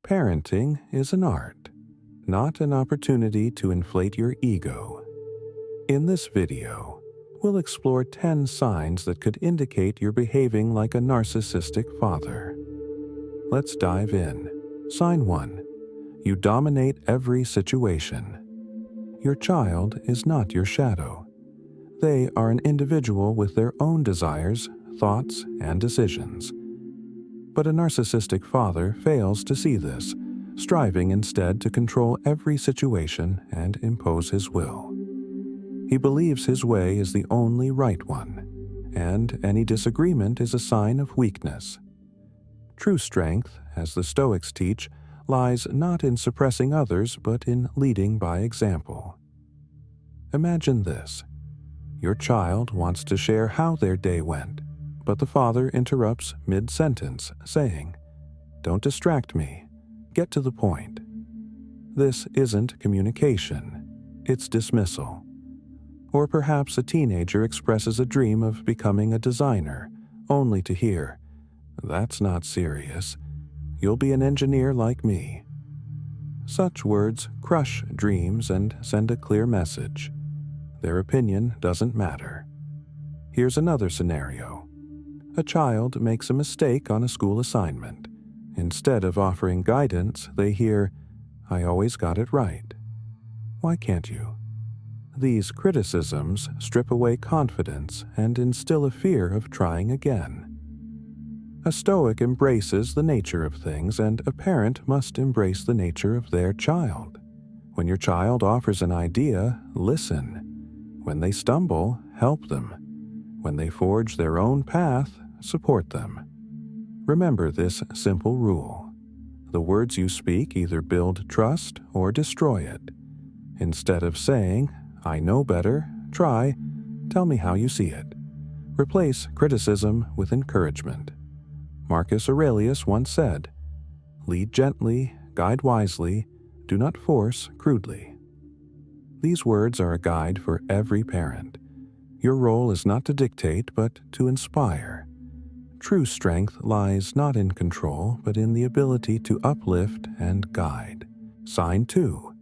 Parenting is an art, not an opportunity to inflate your ego. In this video, we'll explore 10 signs that could indicate you're behaving like a narcissistic father. Let's dive in. Sign 1. You dominate every situation. Your child is not your shadow. They are an individual with their own desires, thoughts, and decisions. But a narcissistic father fails to see this, striving instead to control every situation and impose his will. He believes his way is the only right one, and any disagreement is a sign of weakness. True strength, as the Stoics teach, lies not in suppressing others but in leading by example. Imagine this. Your child wants to share how their day went, but the father interrupts mid-sentence, saying, "Don't distract me. Get to the point." This isn't communication, it's dismissal. Or perhaps a teenager expresses a dream of becoming a designer, only to hear, "That's not serious. You'll be an engineer like me." Such words crush dreams and send a clear message. Their opinion doesn't matter. Here's another scenario. A child makes a mistake on a school assignment. Instead of offering guidance, they hear, "I always got it right. Why can't you?" These criticisms strip away confidence and instill a fear of trying again. A Stoic embraces the nature of things, and a parent must embrace the nature of their child. When your child offers an idea, listen. When they stumble, help them. When they forge their own path, support them. Remember this simple rule. The words you speak either build trust or destroy it. Instead of saying, "I know better," try, "Tell me how you see it." Replace criticism with encouragement. Marcus Aurelius once said, "Lead gently, guide wisely, do not force crudely." These words are a guide for every parent. Your role is not to dictate, but to inspire. True strength lies not in control, but in the ability to uplift and guide. Sign 2.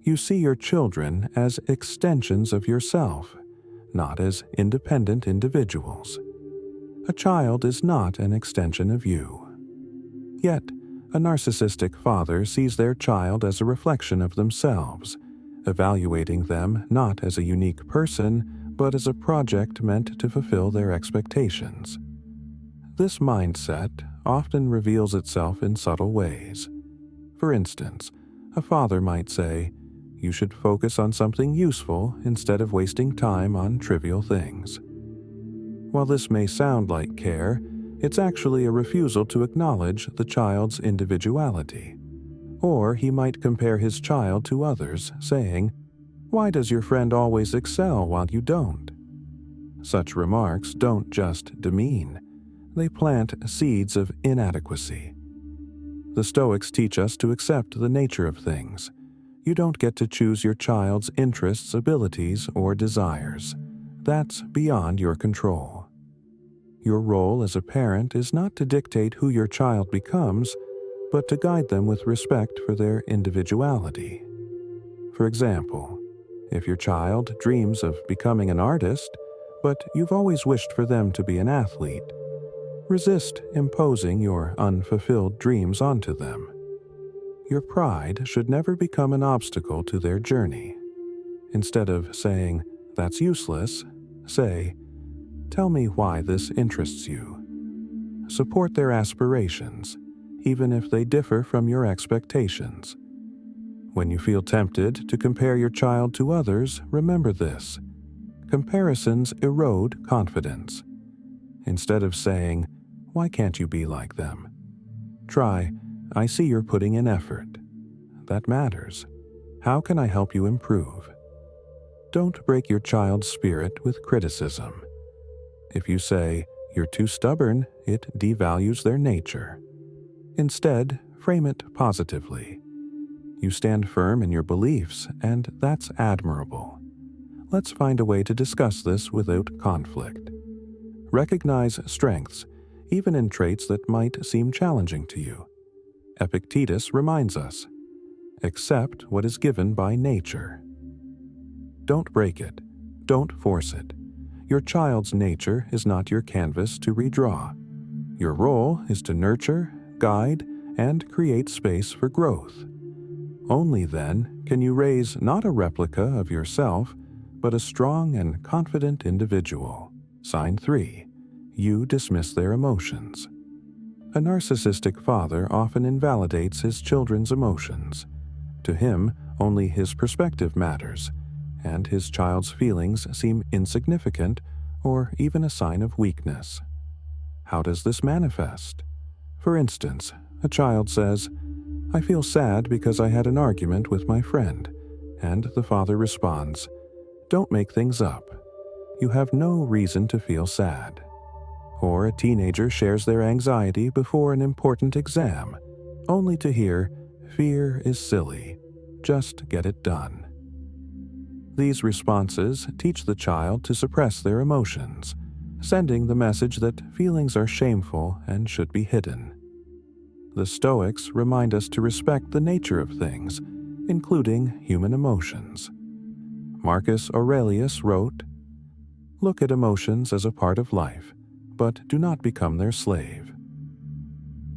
You see your children as extensions of yourself, not as independent individuals. A child is not an extension of you. Yet, a narcissistic father sees their child as a reflection of themselves, evaluating them not as a unique person, but as a project meant to fulfill their expectations. This mindset often reveals itself in subtle ways. For instance, a father might say, "You should focus on something useful instead of wasting time on trivial things." While this may sound like care, it's actually a refusal to acknowledge the child's individuality. Or he might compare his child to others, saying, "Why does your friend always excel while you don't?" Such remarks don't just demean, they plant seeds of inadequacy. The Stoics teach us to accept the nature of things. You don't get to choose your child's interests, abilities, or desires. That's beyond your control. Your role as a parent is not to dictate who your child becomes, but to guide them with respect for their individuality. For example, if your child dreams of becoming an artist, but you've always wished for them to be an athlete, resist imposing your unfulfilled dreams onto them. Your pride should never become an obstacle to their journey. Instead of saying, "That's useless," say, "Tell me why this interests you." Support their aspirations, even if they differ from your expectations. When you feel tempted to compare your child to others, remember this. Comparisons erode confidence. Instead of saying, "Why can't you be like them?" try, "I see you're putting in effort. That matters. How can I help you improve?" Don't break your child's spirit with criticism. If you say, "You're too stubborn," it devalues their nature. Instead, frame it positively. You stand firm in your beliefs, and that's admirable. Let's find a way to discuss this without conflict. Recognize strengths, even in traits that might seem challenging to you. Epictetus reminds us, accept what is given by nature. Don't break it. Don't force it. Your child's nature is not your canvas to redraw. Your role is to nurture, guide, and create space for growth. Only then can you raise not a replica of yourself, but a strong and confident individual. Sign 3. You dismiss their emotions. A narcissistic father often invalidates his children's emotions. To him, only his perspective matters, and his child's feelings seem insignificant or even a sign of weakness. How does this manifest? For instance, a child says, "I feel sad because I had an argument with my friend," and the father responds, "Don't make things up. You have no reason to feel sad." Or a teenager shares their anxiety before an important exam, only to hear, "Fear is silly. Just get it done." These responses teach the child to suppress their emotions, sending the message that feelings are shameful and should be hidden. The Stoics remind us to respect the nature of things, including human emotions. Marcus Aurelius wrote, "Look at emotions as a part of life, but do not become their slave."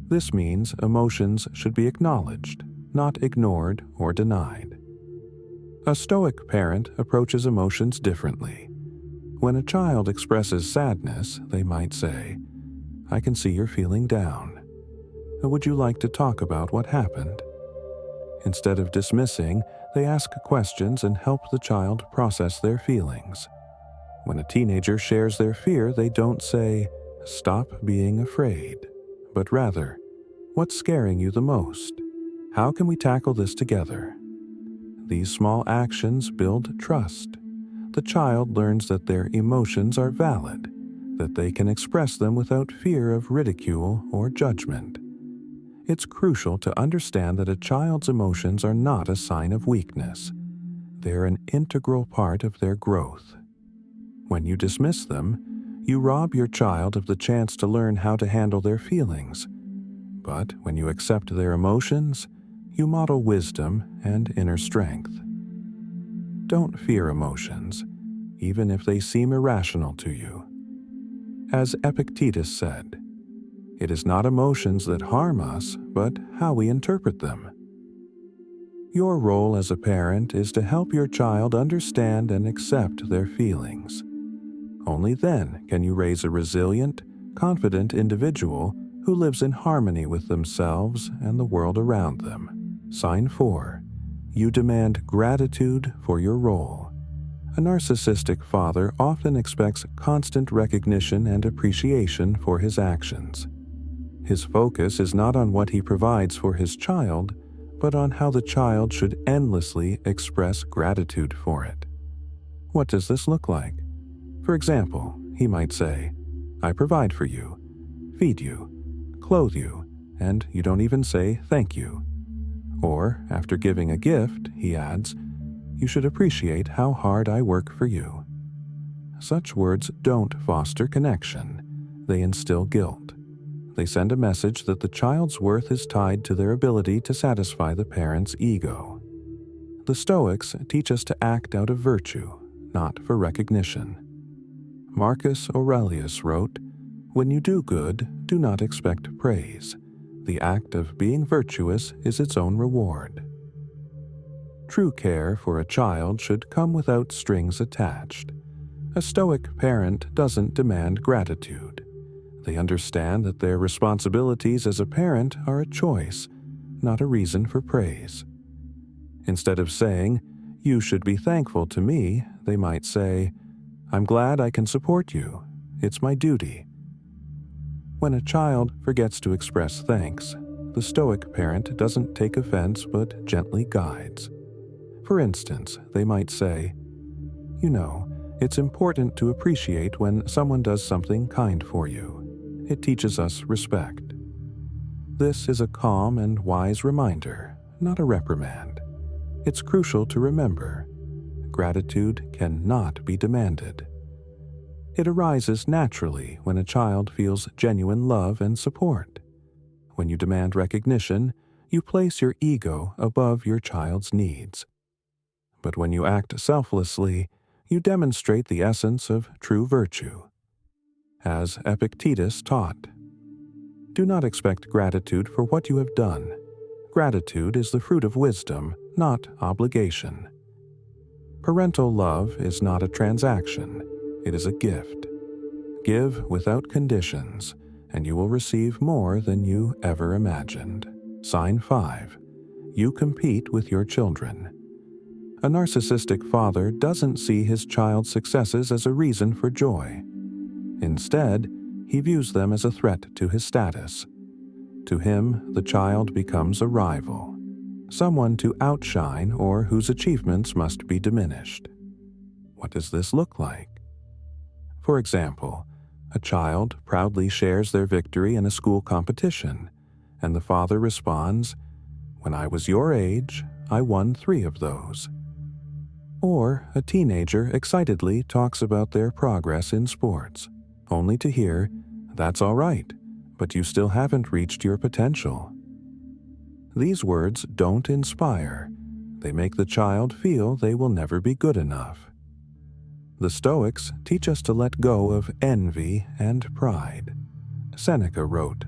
This means emotions should be acknowledged, not ignored or denied. A Stoic parent approaches emotions differently. When a child expresses sadness, they might say, "I can see you're feeling down. Would you like to talk about what happened?" Instead of dismissing, they ask questions and help the child process their feelings. When a teenager shares their fear, they don't say, "Stop being afraid," but rather, "What's scaring you the most? How can we tackle this together?" These small actions build trust. The child learns that their emotions are valid, that they can express them without fear of ridicule or judgment. It's crucial to understand that a child's emotions are not a sign of weakness. They're an integral part of their growth. When you dismiss them, you rob your child of the chance to learn how to handle their feelings. But when you accept their emotions, you model wisdom and inner strength. Don't fear emotions, even if they seem irrational to you. As Epictetus said, "It is not emotions that harm us, but how we interpret them." Your role as a parent is to help your child understand and accept their feelings. Only then can you raise a resilient, confident individual who lives in harmony with themselves and the world around them. Sign 4. You demand gratitude for your role. A narcissistic father often expects constant recognition and appreciation for his actions. His focus is not on what he provides for his child, but on how the child should endlessly express gratitude for it. What does this look like? For example, he might say, "I provide for you, feed you, clothe you, and you don't even say thank you." Or, after giving a gift, he adds, "You should appreciate how hard I work for you." Such words don't foster connection. They instill guilt. They send a message that the child's worth is tied to their ability to satisfy the parent's ego. The Stoics teach us to act out of virtue, not for recognition. Marcus Aurelius wrote, "When you do good, do not expect praise. The act of being virtuous is its own reward." True care for a child should come without strings attached. A Stoic parent doesn't demand gratitude. They understand that their responsibilities as a parent are a choice, not a reason for praise. Instead of saying, "You should be thankful to me," they might say, "I'm glad I can support you. It's my duty." When a child forgets to express thanks, the Stoic parent doesn't take offense but gently guides. For instance, they might say, "You know, it's important to appreciate when someone does something kind for you. It teaches us respect." This is a calm and wise reminder, not a reprimand. It's crucial to remember. Gratitude cannot be demanded. It arises naturally when a child feels genuine love and support. When you demand recognition, You place your ego above your child's needs. But when you act selflessly, you demonstrate the essence of true virtue. As Epictetus taught, do not expect gratitude for what you have done. Gratitude is the fruit of wisdom, not obligation. Parental love is not a transaction, it is a gift. Give without conditions, and you will receive more than you ever imagined. Sign 5. You compete with your children. A narcissistic father doesn't see his child's successes as a reason for joy. Instead, he views them as a threat to his status. To him, the child becomes a rival, someone to outshine or whose achievements must be diminished. What does this look like? For example, a child proudly shares their victory in a school competition, and the father responds, "When I was your age, I won 3 of those." Or a teenager excitedly talks about their progress in sports, only to hear, "That's all right, but you still haven't reached your potential." These words don't inspire. They make the child feel they will never be good enough. The Stoics teach us to let go of envy and pride. Seneca wrote,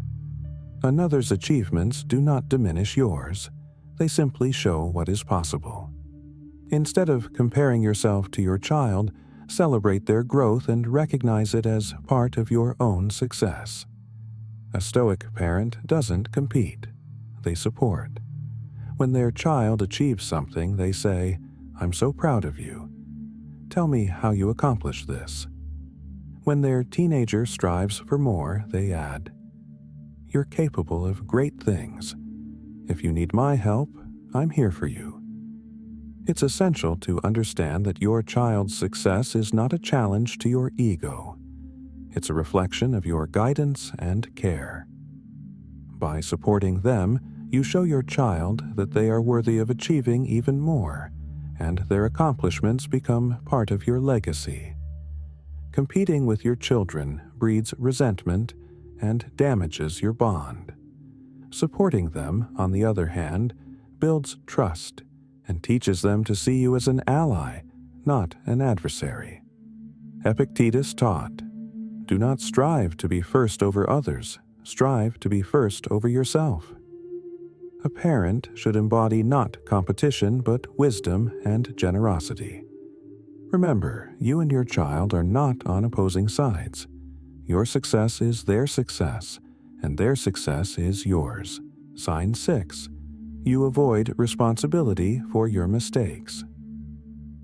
"Another's achievements do not diminish yours. They simply show what is possible." Instead of comparing yourself to your child, celebrate their growth and recognize it as part of your own success. A Stoic parent doesn't compete. They support. When their child achieves something, they say, "I'm so proud of you. Tell me how you accomplished this." When their teenager strives for more, they add, "You're capable of great things. If you need my help, I'm here for you." It's essential to understand that your child's success is not a challenge to your ego. It's a reflection of your guidance and care. By supporting them, you show your child that they are worthy of achieving even more, and their accomplishments become part of your legacy. Competing with your children breeds resentment and damages your bond. Supporting them, on the other hand, builds trust and teaches them to see you as an ally, not an adversary. Epictetus taught, "Do not strive to be first over others, strive to be first over yourself." A parent should embody not competition but wisdom and generosity. Remember, you and your child are not on opposing sides. Your success is their success, and their success is yours. Sign 6. You avoid responsibility for your mistakes.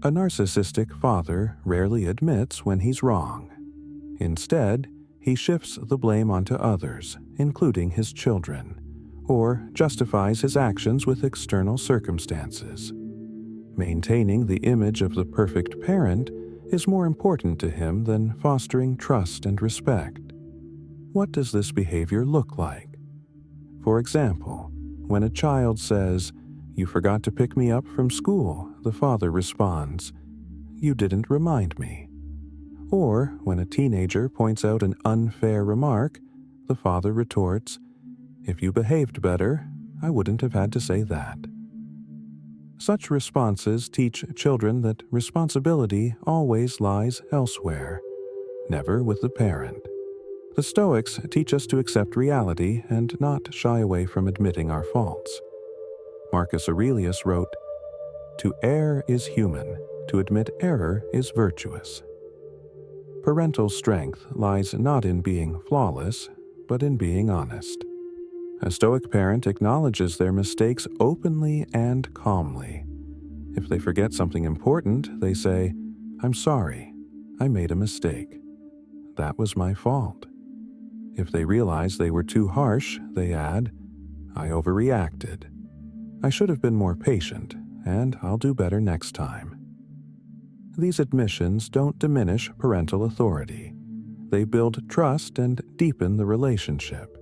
A narcissistic father rarely admits when he's wrong. Instead, he shifts the blame onto others, including his children, or justifies his actions with external circumstances. Maintaining the image of the perfect parent is more important to him than fostering trust and respect. What does this behavior look like? For example, when a child says, "You forgot to pick me up from school," the father responds, "You didn't remind me." Or when a teenager points out an unfair remark, the father retorts, "If you behaved better, I wouldn't have had to say that." Such responses teach children that responsibility always lies elsewhere, never with the parent. The Stoics teach us to accept reality and not shy away from admitting our faults. Marcus Aurelius wrote, "To err is human, to admit error is virtuous." Parental strength lies not in being flawless, but in being honest. A Stoic parent acknowledges their mistakes openly and calmly. If they forget something important, they say, "I'm sorry, I made a mistake. That was my fault." If they realize they were too harsh, they add, "I overreacted. I should have been more patient, and I'll do better next time." These admissions don't diminish parental authority. They build trust and deepen the relationship.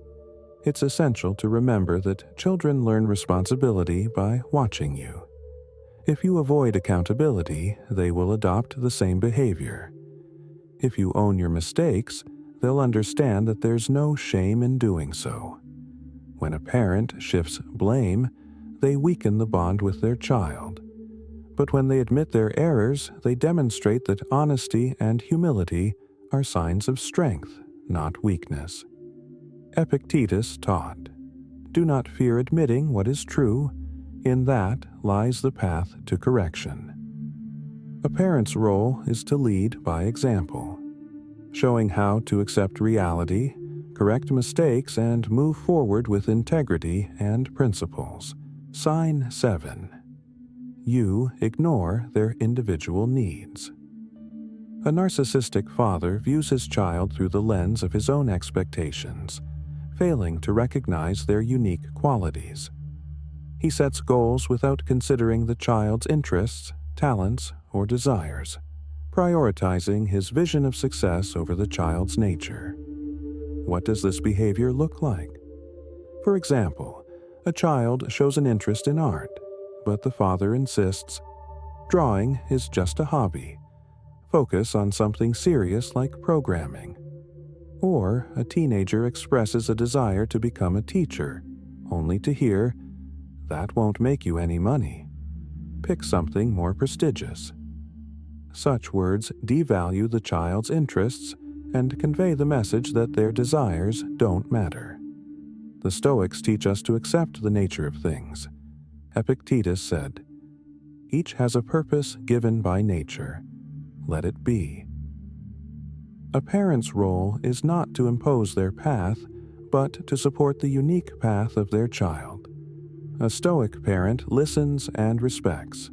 It's essential to remember that children learn responsibility by watching you. If you avoid accountability, they will adopt the same behavior. If you own your mistakes, they'll understand that there's no shame in doing so. When a parent shifts blame, they weaken the bond with their child. But when they admit their errors, they demonstrate that honesty and humility are signs of strength, not weakness. Epictetus taught, "Do not fear admitting what is true. In that lies the path to correction." A parent's role is to lead by example, showing how to accept reality, correct mistakes, and move forward with integrity and principles. Sign 7. You ignore their individual needs. A narcissistic father views his child through the lens of his own expectations, failing to recognize their unique qualities. He sets goals without considering the child's interests, talents, or desires, prioritizing his vision of success over the child's nature. What does this behavior look like? For example, a child shows an interest in art, but the father insists, "Drawing is just a hobby. Focus on something serious like programming." Or a teenager expresses a desire to become a teacher, only to hear, "That won't make you any money. Pick something more prestigious." Such words devalue the child's interests and convey the message that their desires don't matter. The Stoics teach us to accept the nature of things. Epictetus said, "Each has a purpose given by nature. Let it be." A parent's role is not to impose their path, but to support the unique path of their child. A Stoic parent listens and respects.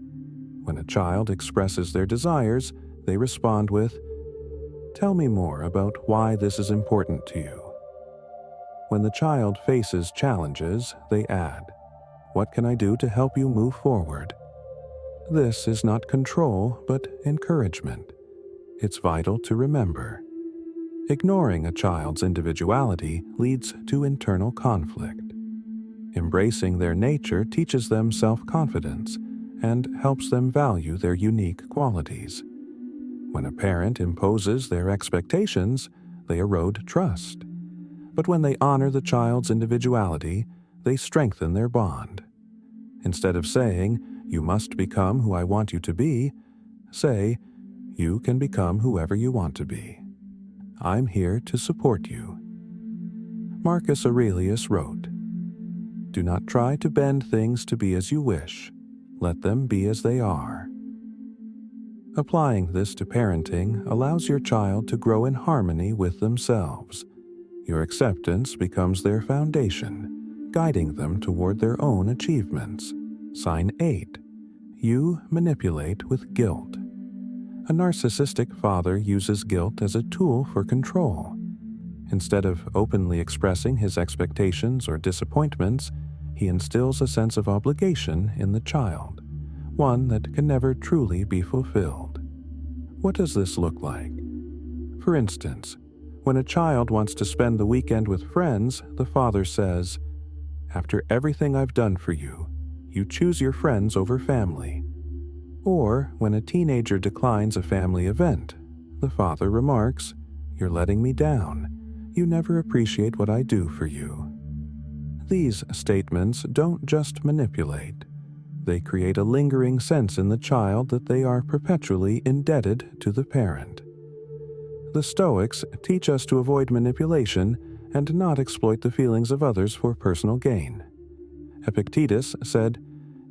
When a child expresses their desires, they respond with, "Tell me more about why this is important to you." When the child faces challenges, they add, "What can I do to help you move forward?" This is not control, but encouragement. It's vital to remember. Ignoring a child's individuality leads to internal conflict. Embracing their nature teaches them self-confidence and helps them value their unique qualities. When a parent imposes their expectations, they erode trust. But when they honor the child's individuality, they strengthen their bond. Instead of saying, "You must become who I want you to be," say, "You can become whoever you want to be. I'm here to support you." Marcus Aurelius wrote, "Do not try to bend things to be as you wish. Let them be as they are." Applying this to parenting allows your child to grow in harmony with themselves. Your acceptance becomes their foundation, guiding them toward their own achievements. Sign 8. You manipulate with guilt. A narcissistic father uses guilt as a tool for control. Instead of openly expressing his expectations or disappointments, he instills a sense of obligation in the child, one that can never truly be fulfilled. What does this look like? For instance, when a child wants to spend the weekend with friends, the father says, "After everything I've done for you, you choose your friends over family." Or when a teenager declines a family event, the father remarks, "You're letting me down. You never appreciate what I do for you." These statements don't just manipulate. They create a lingering sense in the child that they are perpetually indebted to the parent. The Stoics teach us to avoid manipulation and not exploit the feelings of others for personal gain. Epictetus said,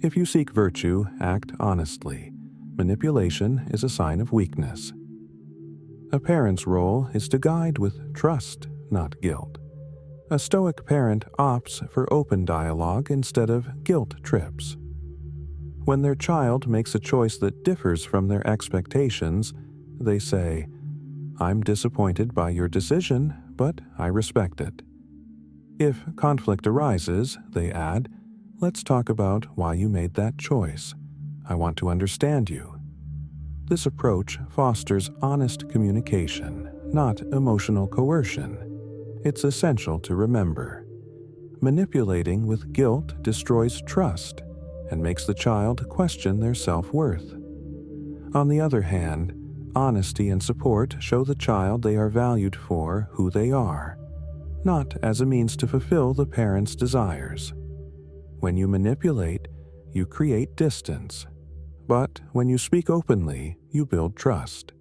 "If you seek virtue, act honestly. Manipulation is a sign of weakness." A parent's role is to guide with trust, not guilt. A Stoic parent opts for open dialogue instead of guilt trips. When their child makes a choice that differs from their expectations, they say, "I'm disappointed by your decision, but I respect it." If conflict arises, they add, "Let's talk about why you made that choice. I want to understand you." This approach fosters honest communication, not emotional coercion. It's essential to remember. Manipulating with guilt destroys trust and makes the child question their self-worth. On the other hand, honesty and support show the child they are valued for who they are, not as a means to fulfill the parent's desires. When you manipulate, you create distance. But when you speak openly, you build trust.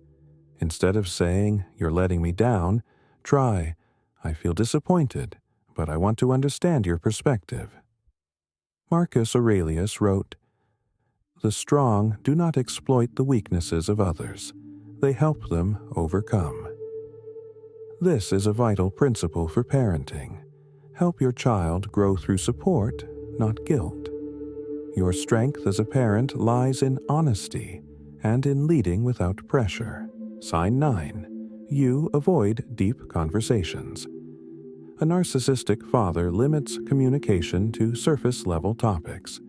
Instead of saying, "You're letting me down," try, "I feel disappointed, but I want to understand your perspective." Marcus Aurelius wrote, "The strong do not exploit the weaknesses of others. They help them overcome." This is a vital principle for parenting. Help your child grow through support, not guilt. Your strength as a parent lies in honesty and in leading without pressure. Sign 9. You avoid deep conversations. A narcissistic father limits communication to surface-level topics.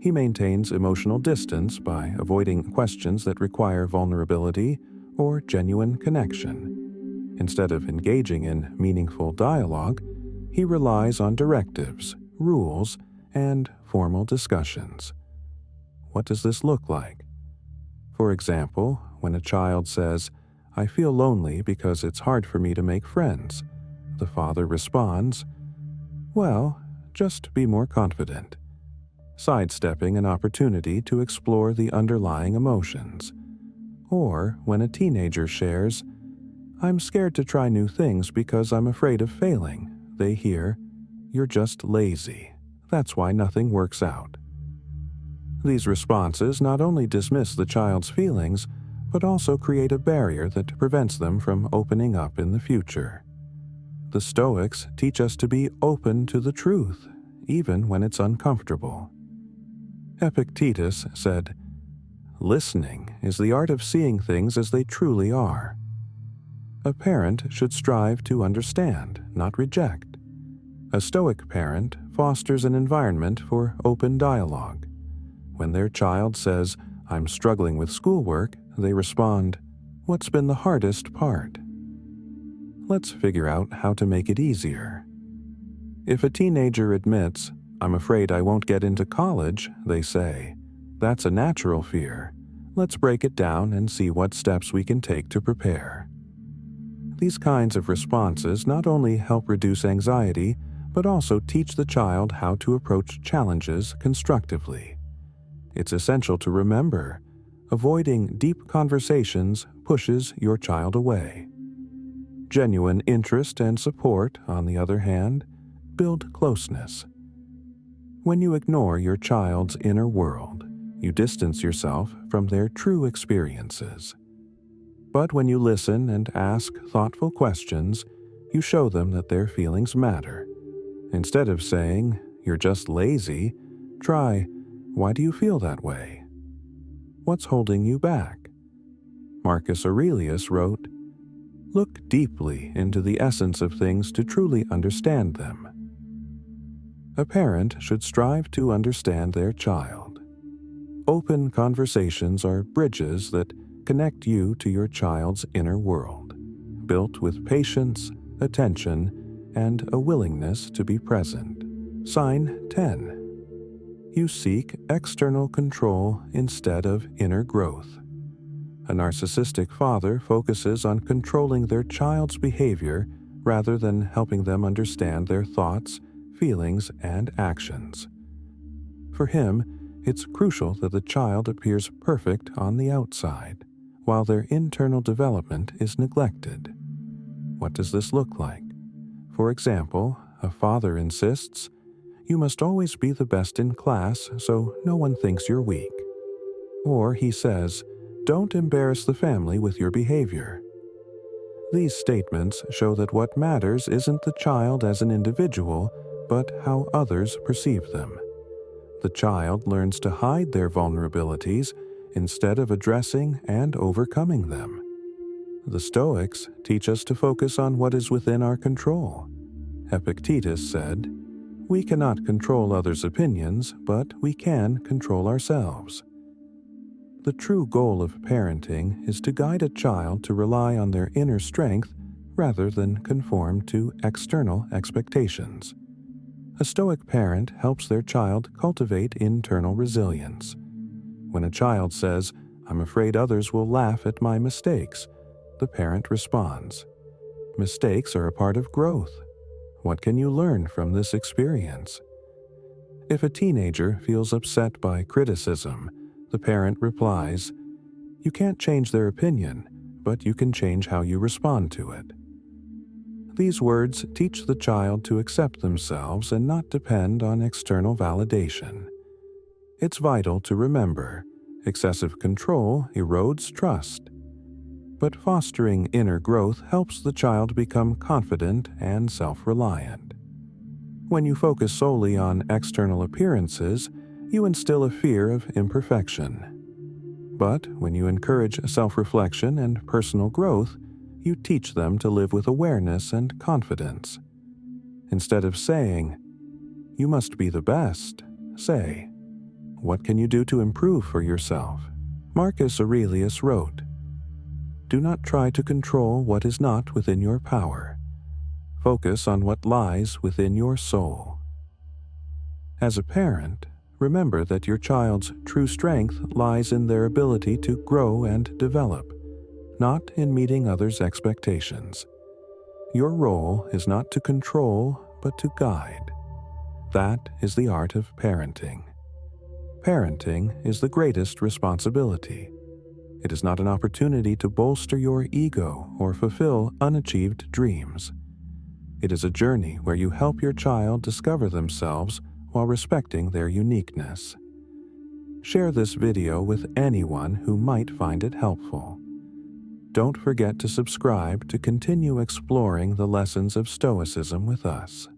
He maintains emotional distance by avoiding questions that require vulnerability or genuine connection. Instead of engaging in meaningful dialogue, he relies on directives, rules, and formal discussions. What does this look like? For example, when a child says, "I feel lonely because it's hard for me to make friends," the father responds, "Well, just be more confident," sidestepping an opportunity to explore the underlying emotions. Or when a teenager shares, "I'm scared to try new things because I'm afraid of failing," they hear, "You're just lazy. That's why nothing works out." These responses not only dismiss the child's feelings, but also create a barrier that prevents them from opening up in the future. The Stoics teach us to be open to the truth, even when it's uncomfortable. Epictetus said, "Listening is the art of seeing things as they truly are." A parent should strive to understand, not reject. A Stoic parent fosters an environment for open dialogue. When their child says, "I'm struggling with schoolwork," they respond, "What's been the hardest part?" Let's figure out how to make it easier. If a teenager admits, "I'm afraid I won't get into college," they say, "That's a natural fear. Let's break it down and see what steps we can take to prepare." These kinds of responses not only help reduce anxiety, but also teach the child how to approach challenges constructively. It's essential to remember, avoiding deep conversations pushes your child away. Genuine interest and support, on the other hand, build closeness. When you ignore your child's inner world, you distance yourself from their true experiences. But when you listen and ask thoughtful questions, you show them that their feelings matter. Instead of saying, "You're just lazy," try, "Why do you feel that way? What's holding you back?" Marcus Aurelius wrote, "Look deeply into the essence of things to truly understand them." A parent should strive to understand their child. Open conversations are bridges that connect you to your child's inner world, built with patience, attention, and a willingness to be present. Sign 10. You seek external control instead of inner growth. A narcissistic father focuses on controlling their child's behavior rather than helping them understand their thoughts, feelings, and actions. For him, it's crucial that the child appears perfect on the outside, while their internal development is neglected. What does this look like? For example, a father insists, "You must always be the best in class so no one thinks you're weak." Or he says, "Don't embarrass the family with your behavior." These statements show that what matters isn't the child as an individual, but how others perceive them. The child learns to hide their vulnerabilities instead of addressing and overcoming them. The Stoics teach us to focus on what is within our control. Epictetus said, "We cannot control others' opinions, but we can control ourselves." The true goal of parenting is to guide a child to rely on their inner strength rather than conform to external expectations. A Stoic parent helps their child cultivate internal resilience. When a child says, "I'm afraid others will laugh at my mistakes," the parent responds, "Mistakes are a part of growth. What can you learn from this experience? If a teenager feels upset by criticism, the parent replies, "You can't change their opinion, but you can change how you respond to it." These words teach the child to accept themselves and not depend on external validation. It's vital to remember, excessive control erodes trust. But fostering inner growth helps the child become confident and self-reliant. When you focus solely on external appearances, you instill a fear of imperfection. But when you encourage self-reflection and personal growth, you teach them to live with awareness and confidence. Instead of saying, "You must be the best," say, "What can you do to improve for yourself?" Marcus Aurelius wrote, "Do not try to control what is not within your power. Focus on what lies within your soul." As a parent, remember that your child's true strength lies in their ability to grow and develop, not in meeting others' expectations. Your role is not to control, but to guide. That is the art of parenting. Parenting is the greatest responsibility. It is not an opportunity to bolster your ego or fulfill unachieved dreams. It is a journey where you help your child discover themselves while respecting their uniqueness. Share this video with anyone who might find it helpful. Don't forget to subscribe to continue exploring the lessons of Stoicism with us.